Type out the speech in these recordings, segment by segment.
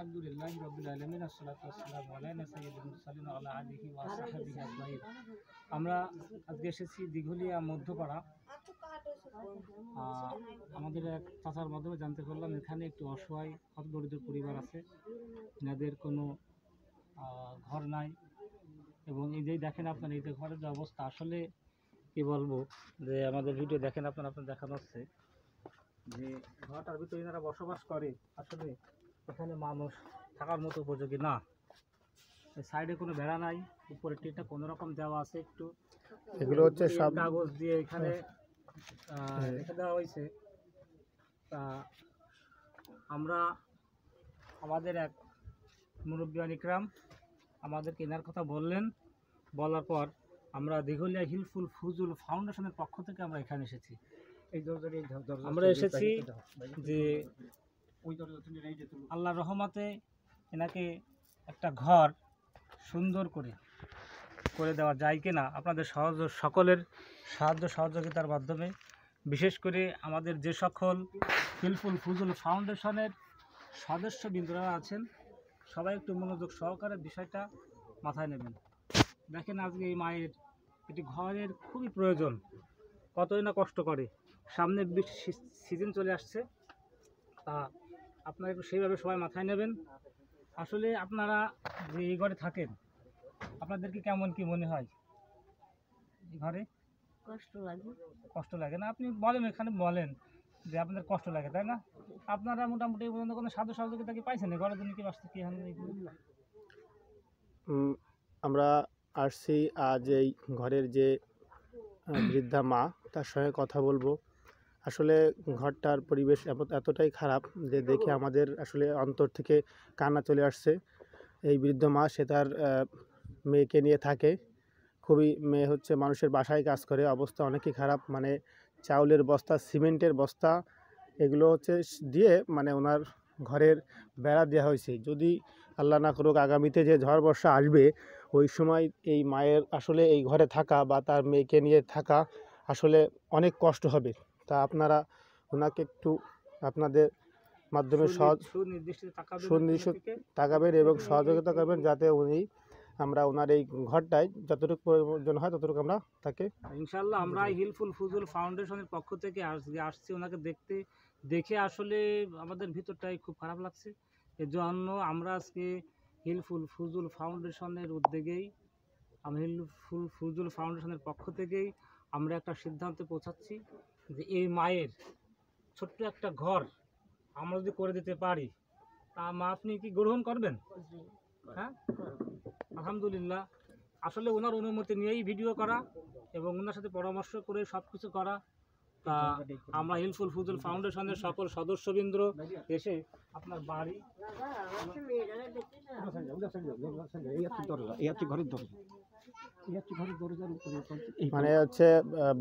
আলহামদুলিল্লাহি রাব্বিল আলামিন আসসালাতু ওয়াসসালামু আলা সাইয়্যিদিল মুরসালিন ওয়া আলা আলিহি ওয়া সাহবিহি আজমাইন। আমরা আজকে এসেছি দিঘলিয়া মধ্যপাড়া। আমাদের এক চাচার মাধ্যমে জানতে পারলাম এখানে একটু অসহায় হতদরিদ্র পরিবার আছে, যাদের কোনো ঘর নাই। এবং এই যে দেখেন আপনার এই যে ঘরের যে অবস্থা, আসলে কি বলবো, যে আমাদের ভিডিও দেখেন আপনার দেখানো হচ্ছে যে ঘরটার ভিতরে এনারা বসবাস করে, আসলে এখানে মানুষ থাকার মতো উপযোগী না। সাইডে কোনো বেড়া নাই, উপরে টিনটা কোনো রকম দেওয়া আছে, একটু এগুলো হচ্ছে সব কাগজ দিয়ে এখানে রেখে দেওয়া হয়েছে। তা আমরা আমাদের এক মুরব্বিয়ান ইকরাম আমাদের কেনার কথা বললেন, বলার পর আমরা দিঘলিয়া হিলফুল ফুজুল ফাউন্ডেশনের পক্ষ থেকে আমরা এখানে এসেছি। আমরা এসেছি যে আল্লাহর রহমতে এনাকে একটা ঘর সুন্দর করে দেওয়া যায় কিনা আপনাদের সকলের সাহায্য সহযোগিতার মাধ্যমে, বিশেষ করে আমাদের যে সকল হিলফুল ফুজুল ফাউন্ডেশনের সদস্যবৃন্দরা আছেন, সবাই একটু মনোযোগ সহকারে বিষয়টা মাথায় নেবেন। দেখেন আজকে এই মায়ের এটি ঘরের খুবই প্রয়োজন, কতই না কষ্ট করে। সামনে সিজন চলে আসছে, তা আপনারা একটু সেইভাবে সবাই মাথায় নেবেন। আসলে আপনারা যে এই ঘরে থাকেন, আপনাদেরকে কেমন কি মনে হয়? এই ঘরে কষ্ট লাগে না? আপনি বলেন, এখানে বলেন যে আপনাদের কষ্ট লাগে, তাই না? আপনারা মোটামুটি এই পর্যন্ত কোনো সাহায্য সহযোগিতা কি পাইছেন ঘরের জন্য? কি বাঁচতে কি আমরা আসছি আজ এই ঘরের যে বৃদ্ধা মা, তার সঙ্গে কথা বলবো। আসলে ঘরটার পরিবেশ এতটাই খারাপ যে দেখে আমাদের আসলে অন্তর থেকে কান্না চলে আসছে। এই বৃদ্ধ মা, সে তার মেয়েকে নিয়ে থাকে। মেয়ে হচ্ছে মানুষের বাসায় কাজ করে, অবস্থা অনেকই খারাপ। মানে চাউলের বস্তা, সিমেন্টের বস্তা, এগুলো হচ্ছে দিয়ে মানে ওনার ঘরের বেড়া দেওয়া হয়েছে। যদি আল্লাহ না করুক আগামীতে যে ঝড় বর্ষা আসবে, ওই সময় এই মায়ের আসলে এই ঘরে থাকা বা তার মেয়েকে নিয়ে থাকা আসলে অনেক কষ্ট হবে। তা আপনারা ওনাকে একটু আপনাদের মাধ্যমে সুনির্দিষ্ট তাকাবেন এবং সহযোগিতা করবেন, যাতে আমরা ওনার এই ঘরটায় যতটুকু প্রয়োজন হয় ততটুকু আমরা তাকে ইনশাআল্লাহ। আমরা হিলফুল ফুজুল ফাউন্ডেশনের পক্ষ থেকে আসছি ওনাকে দেখে আসলে আমাদের ভিতরটাই খুব খারাপ লাগছে। এর জন্য আমরা আজকে হিলফুল ফুজুল ফাউন্ডেশনের উদ্যোগেই, হিলফুল ফুজুল ফাউন্ডেশনের পক্ষ থেকেই আমরা একটা সিদ্ধান্তে পৌঁছাচ্ছি যে এই মায়ের ছোট্ট একটা ঘর আমরা যদি করে দিতে পারি, তা মা আপনি কি গ্রহণ করবেন? হ্যাঁ, আলহামদুলিল্লাহ। আসলে ওনার অনুমতি নিয়েই ভিডিও করা এবং ওনার সাথে পরামর্শ করে সব কিছু করা। তা আমরা হিলফুল ফুজুল ফাউন্ডেশনের সকল সদস্যবৃন্দ এসে আপনার বাড়ি মানে হচ্ছে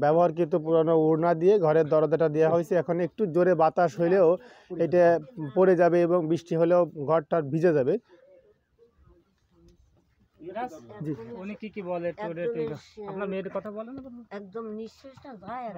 ব্যবহারকৃত পুরানো ওড়না দিয়ে ঘরের দরজাটা দেওয়া হয়েছে। এখন একটু জোরে বাতাস হইলেও এটা পড়ে যাবে এবং বৃষ্টি হলেও ঘরটা ভিজে যাবে। উনি কি বলে আপনার মেয়ের কথা বলেন? একদম নিঃশ্বাসটা যায় আর